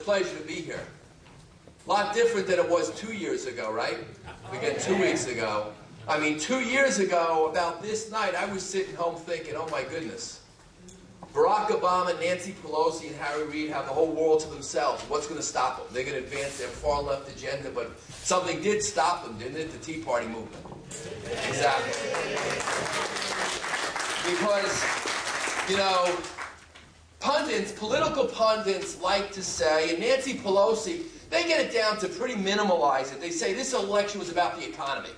Pleasure to be here. A lot different than it was 2 years ago, right? Again, 2 weeks ago. I mean, 2 years ago, about this night, I was sitting home thinking, oh my goodness, Barack Obama, Nancy Pelosi, and Harry Reid have the whole world to themselves. What's going to stop them? They're going to advance their far-left agenda, but something did stop them, didn't it? The Tea Party movement. Exactly. Because, you know, pundits, political pundits like to say, and Nancy Pelosi, they get it down to pretty minimalize it. They say this election was about the economy.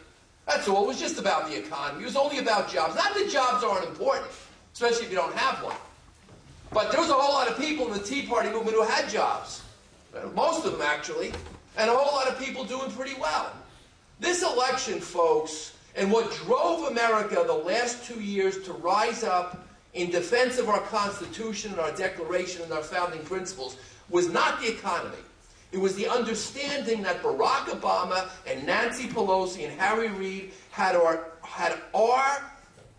That's all. It was just about the economy. It was only about jobs. Not that jobs aren't important, especially if you don't have one. But there was a whole lot of people in the Tea Party movement who had jobs. Most of them, actually. And a whole lot of people doing pretty well. This election, folks, and what drove America the last 2 years to rise up in defense of our Constitution and our Declaration and our founding principles was not the economy. It was the understanding that Barack Obama and Nancy Pelosi and Harry Reid had our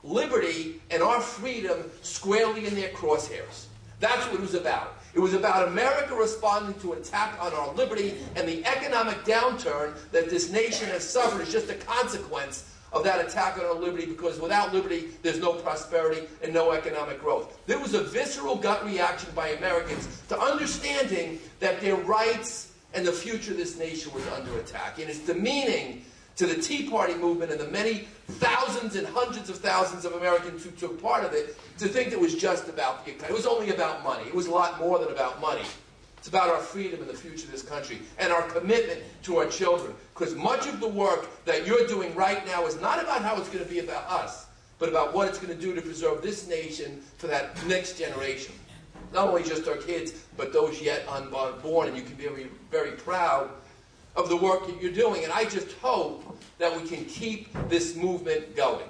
liberty and our freedom squarely in their crosshairs. That's what it was about. It was about America responding to an attack on our liberty, and the economic downturn that this nation has suffered is just a consequence of that attack on our liberty, because without liberty, there's no prosperity and no economic growth. There was a visceral gut reaction by Americans to understanding that their rights and the future of this nation was under attack. And it's demeaning to the Tea Party movement and the many thousands and hundreds of thousands of Americans who took part of it to think it was just about the economy. It was only about money. It was a lot more than about money. It's about our freedom and the future of this country and our commitment to our children. Because much of the work that you're doing right now is not about how it's going to be about us, but about what it's going to do to preserve this nation for that next generation. Not only just our kids, but those yet unborn. And you can be very, very proud of the work that you're doing. And I just hope that we can keep this movement going.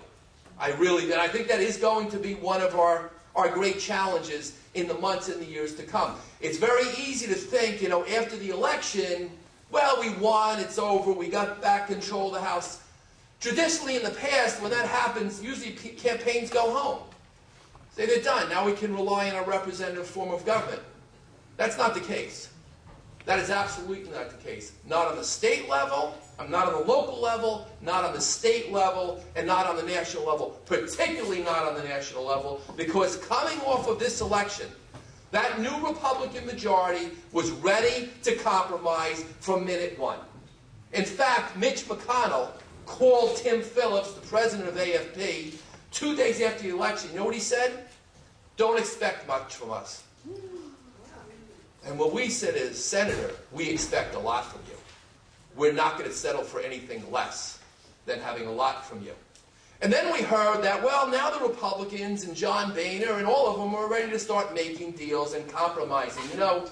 And I think that is going to be one of our great challenges in the months and the years to come. It's very easy to think, you know, after the election, well, we won, it's over, we got back control of the House. Traditionally in the past, when that happens, usually campaigns go home. Say they're done. Now we can rely on a representative form of government. That's not the case. That is absolutely not the case. Not on the state level, not on the local level, not on the state level, and not on the national level. Particularly not on the national level, because coming off of this election, that new Republican majority was ready to compromise from minute one. In fact, Mitch McConnell called Tim Phillips, the president of AFP, 2 days after the election. You know what he said? Don't expect much from us. And what we said is, Senator, we expect a lot from you. We're not going to settle for anything less than having a lot from you. And then we heard that, well, now the Republicans and John Boehner and all of them are ready to start making deals and compromising. You know,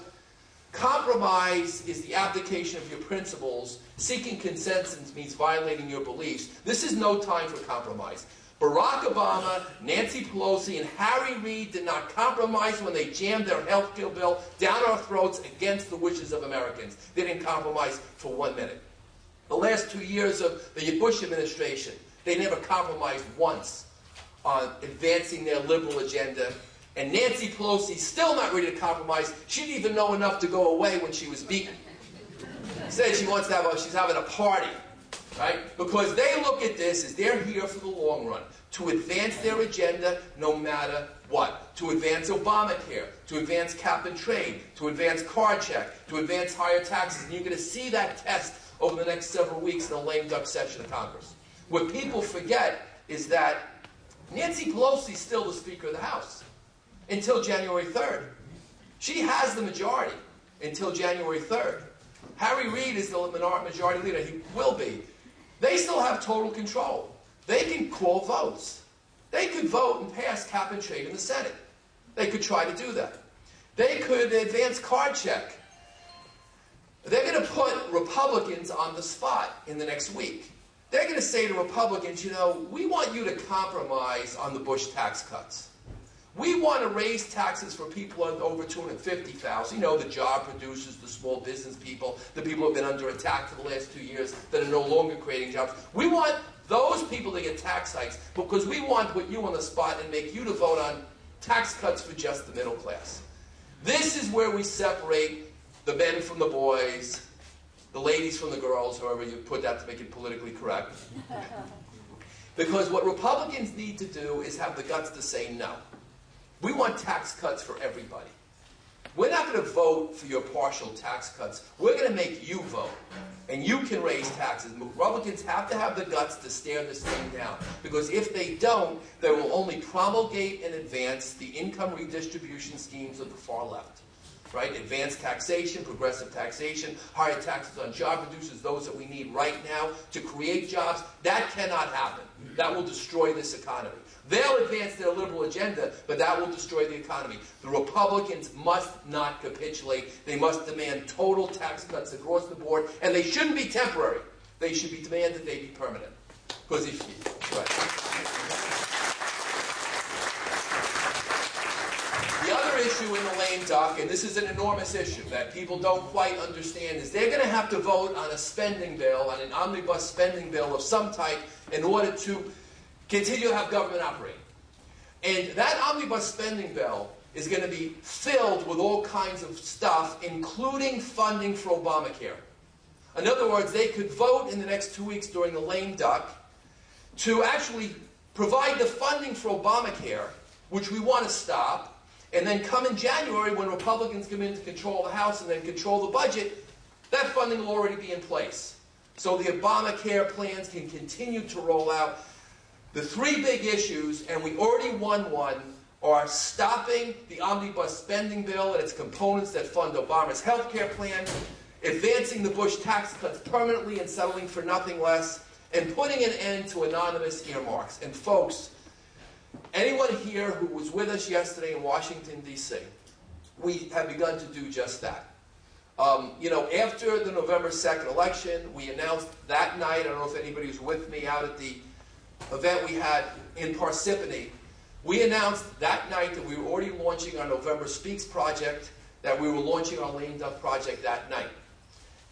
compromise is the abdication of your principles. Seeking consensus means violating your beliefs. This is no time for compromise. Barack Obama, Nancy Pelosi, and Harry Reid did not compromise when they jammed their health care bill down our throats against the wishes of Americans. They didn't compromise for 1 minute. The last 2 years of the Bush administration, they never compromised once on advancing their liberal agenda. And Nancy Pelosi, still not ready to compromise. She didn't even know enough to go away when she was beaten. Said she wants to she's having a party. Right? Because they look at this as they're here for the long run, to advance their agenda no matter what. To advance Obamacare, to advance cap and trade, to advance card check, to advance higher taxes. And you're going to see that test over the next several weeks in the lame duck session of Congress. What people forget is that Nancy Pelosi is still the Speaker of the House until January 3rd. She has the majority until January 3rd. Harry Reid is the majority leader. He will be. They still have total control. They can call votes. They could vote and pass cap and trade in the Senate. They could try to do that. They could advance card check. They're going to put Republicans on the spot in the next week. They're going to say to Republicans, you know, we want you to compromise on the Bush tax cuts. We want to raise taxes for people over $250,000. You know, the job producers, the small business people, the people who have been under attack for the last 2 years that are no longer creating jobs. We want those people to get tax hikes because we want to put you on the spot and make you to vote on tax cuts for just the middle class. This is where we separate the men from the boys, the ladies from the girls, however you put that to make it politically correct. Because what Republicans need to do is have the guts to say no. We want tax cuts for everybody. We're not going to vote for your partial tax cuts. We're going to make you vote. And you can raise taxes. Republicans have to have the guts to stare this thing down. Because if they don't, they will only promulgate and advance the income redistribution schemes of the far left. Right? Advanced taxation, progressive taxation, higher taxes on job producers, those that we need right now to create jobs. That cannot happen. That will destroy this economy. They'll advance their liberal agenda, but that will destroy the economy. The Republicans must not capitulate. They must demand total tax cuts across the board, and they shouldn't be temporary. They should be demanded they be permanent. Because if you... Right. The other issue in the lame duck, and this is an enormous issue that people don't quite understand, is they're going to have to vote on a spending bill, on an omnibus spending bill of some type, in order to continue to have government operating. And that omnibus spending bill is going to be filled with all kinds of stuff, including funding for Obamacare. In other words, they could vote in the next 2 weeks during the lame duck to actually provide the funding for Obamacare, which we want to stop, and then come in January when Republicans come into control of the House and then control the budget, that funding will already be in place. So the Obamacare plans can continue to roll out. The three big issues, and we already won one, are stopping the omnibus spending bill and its components that fund Obama's health care plan, advancing the Bush tax cuts permanently and settling for nothing less, and putting an end to anonymous earmarks. And folks, anyone here who was with us yesterday in Washington, D.C., we have begun to do just that. After the November 2nd election, we announced that night, I don't know if anybody was with me out at the event we had in Parsippany, we announced that night that we were already launching our November Speaks project, that we were launching our Lame Duck project that night,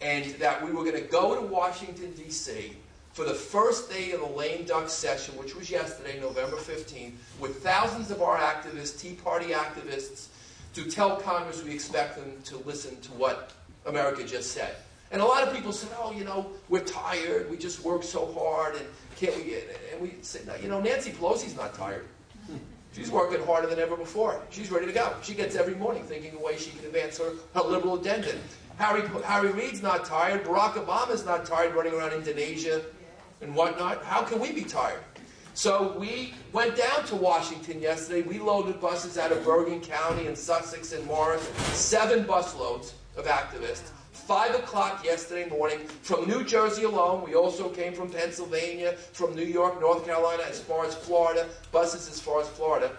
and that we were going to go to Washington, D.C., for the first day of the Lame Duck session, which was yesterday, November 15th, with thousands of our activists, Tea Party activists, to tell Congress we expect them to listen to what America just said. And a lot of people said, oh, we're tired, we just work so hard, and can't we get it? And we said, no, Nancy Pelosi's not tired. She's working harder than ever before. She's ready to go. She gets every morning thinking a way she can advance her liberal agenda. Harry Reid's not tired. Barack Obama's not tired running around Indonesia and whatnot. How can we be tired? So we went down to Washington yesterday. We loaded buses out of Bergen County and Sussex and Morris, 7 busloads of activists. 5 o'clock yesterday morning from New Jersey alone. We also came from Pennsylvania, from New York, North Carolina, as far as Florida, buses as far as Florida.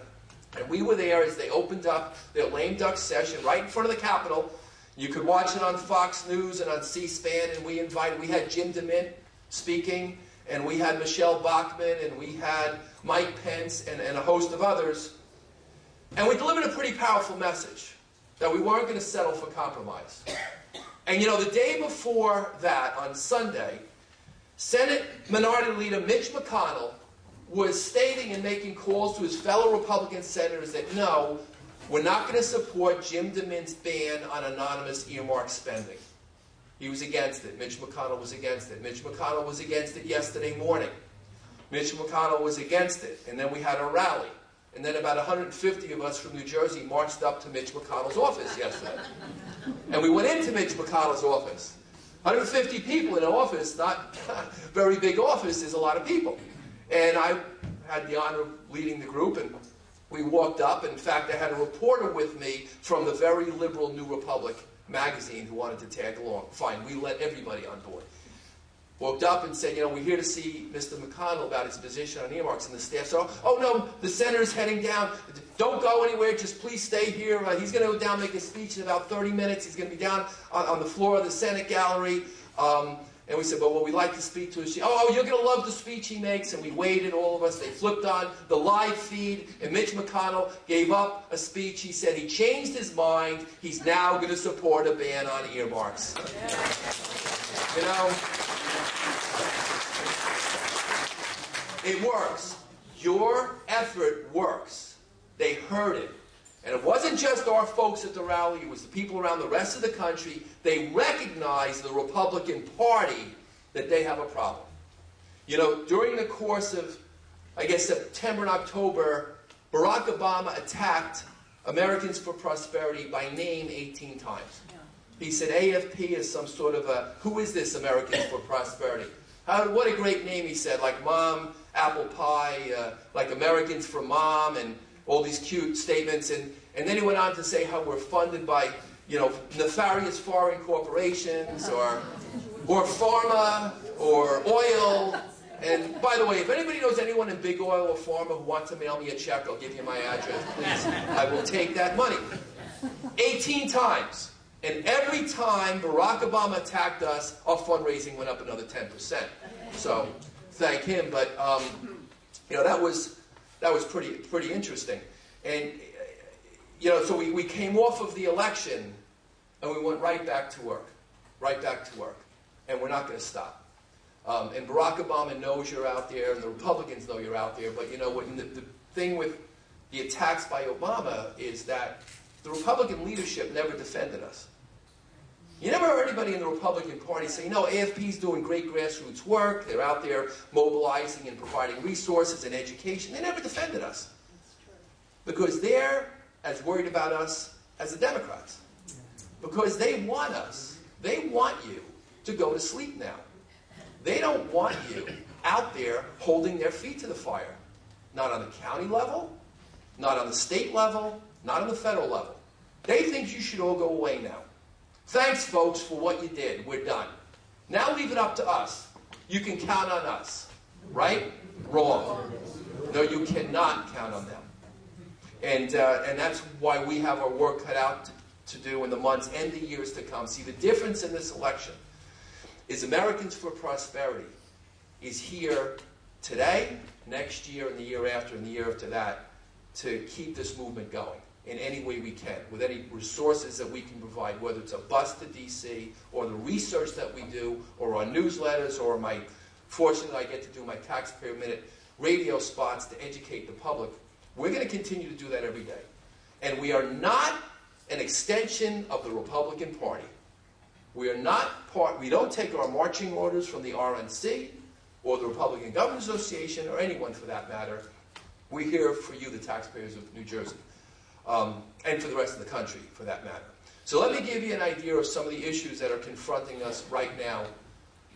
And we were there as they opened up their Lame Duck session right in front of the Capitol. You could watch it on Fox News and on C-SPAN, and we had Jim DeMint speaking, and we had Michelle Bachmann, and we had Mike Pence, and a host of others. And we delivered a pretty powerful message, that we weren't going to settle for compromise. And the day before that, on Sunday, Senate Minority Leader Mitch McConnell was stating and making calls to his fellow Republican senators that, no, we're not going to support Jim DeMint's ban on anonymous earmark spending. He was against it. Mitch McConnell was against it. Mitch McConnell was against it yesterday morning. Mitch McConnell was against it. And then we had a rally. And then about 150 of us from New Jersey marched up to Mitch McConnell's office yesterday. And we went into Mitch McConnell's office. 150 people in an office, not a very big office, is a lot of people. And I had the honor of leading the group, and we walked up. In fact, I had a reporter with me from the very liberal New Republic magazine who wanted to tag along. Fine, we let everybody on board. Walked up and said, we're here to see Mr. McConnell about his position on earmarks. And the staff said, oh no, the senator's heading down. Don't go anywhere, just please stay here. He's going to go down, make a speech in about 30 minutes. He's going to be down on the floor of the Senate gallery. And we said, well, we'd like to speak to him. You're going to love the speech he makes. And we waited, all of us. They flipped on the live feed, and Mitch McConnell gave up a speech. He said he changed his mind. He's now going to support a ban on earmarks. It works. Your effort works. They heard it. And it wasn't just our folks at the rally, it was the people around the rest of the country. They recognized the Republican Party that they have a problem. You know, during the course of, I guess, September and October, Barack Obama attacked Americans for Prosperity by name 18 times. He said AFP is some sort of a, who is this Americans for Prosperity? What a great name, he said, like Mom, Apple Pie, like Americans for Mom, and all these cute statements. And then he went on to say how we're funded by, you know, nefarious foreign corporations, or pharma, or oil. And by the way, if anybody knows anyone in big oil or pharma who wants to mail me a check, I'll give you my address, please. I will take that money. 18 times. And every time Barack Obama attacked us, our fundraising went up another 10%. So thank him. But you know, that was pretty interesting. And you know, so we came off of the election and we went right back to work, and we're not going to stop. And Barack Obama knows you're out there, and the Republicans know you're out there. But you know, the thing with the attacks by Obama is that the Republican leadership never defended us. You never heard anybody in the Republican Party say, you know, AFP's doing great grassroots work. They're out there mobilizing and providing resources and education. They never defended us. Because they're as worried about us as the Democrats. Because they want us. They want you to go to sleep now. They don't want you out there holding their feet to the fire. Not on the county level, not on the state level, not on the federal level. They think you should all go away now. Thanks, folks, for what you did. We're done. Now leave it up to us. You can count on us. Right? Wrong. No, you cannot count on them. And that's why we have our work cut out to do in the months and the years to come. See, the difference in this election is Americans for Prosperity is here today, next year, and the year after, and the year after that, to keep this movement going in any way we can, with any resources that we can provide, whether it's a bus to D.C., or the research that we do, or our newsletters, or my fortune that I get to do my Taxpayer Minute radio spots to educate the public. We're going to continue to do that every day. And we are not an extension of the Republican Party. We are not part, we don't take our marching orders from the RNC, or the Republican Governors Association, or anyone for that matter. We're here for you, the taxpayers of New Jersey. And for the rest of the country, for that matter. So let me give you an idea of some of the issues that are confronting us right now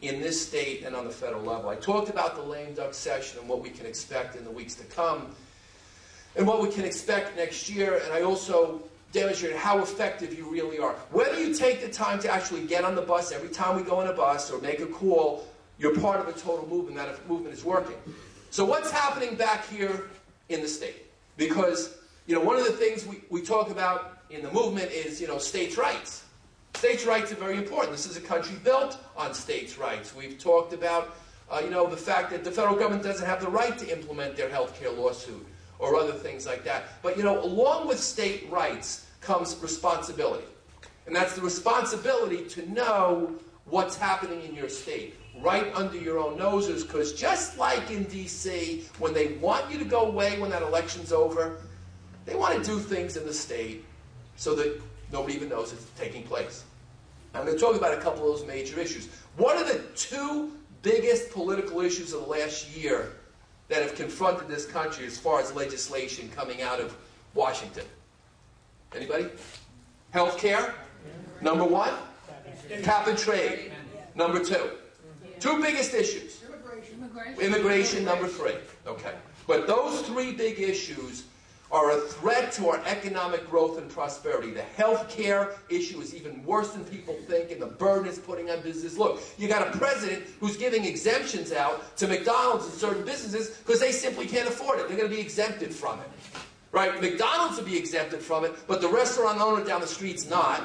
in this state and on the federal level. I talked about the lame duck session and what we can expect in the weeks to come, and what we can expect next year, and I also demonstrated how effective you really are. Whether you take the time to actually get on the bus every time we go on a bus, or make a call, you're part of a total movement. That movement is working. So what's happening back here in the state? Because you know, one of the things we talk about in the movement is, you know, states' rights. States' rights are very important. This is a country built on states' rights. We've talked about, you know, the fact that the federal government doesn't have the right to implement their health care lawsuit or other things like that. But, you know, along with state rights comes responsibility. And that's the responsibility to know what's happening in your state, right under your own noses, because just like in D.C., when they want you to go away when that election's over, they want to do things in the state so that nobody even knows it's taking place. I'm going to talk about a couple of those major issues. What are the two biggest political issues of the last year that have confronted this country as far as legislation coming out of Washington? Anybody? Health care, number one. Cap and trade, number two. Two biggest issues. Immigration, number three. Okay. But those three big issues are a threat to our economic growth and prosperity. The health care issue is even worse than people think, and the burden it's putting on business. Look, you got a president who's giving exemptions out to McDonald's and certain businesses because they simply can't afford it. They're going to be exempted from it. Right? McDonald's will be exempted from it, but the restaurant owner down the street's not.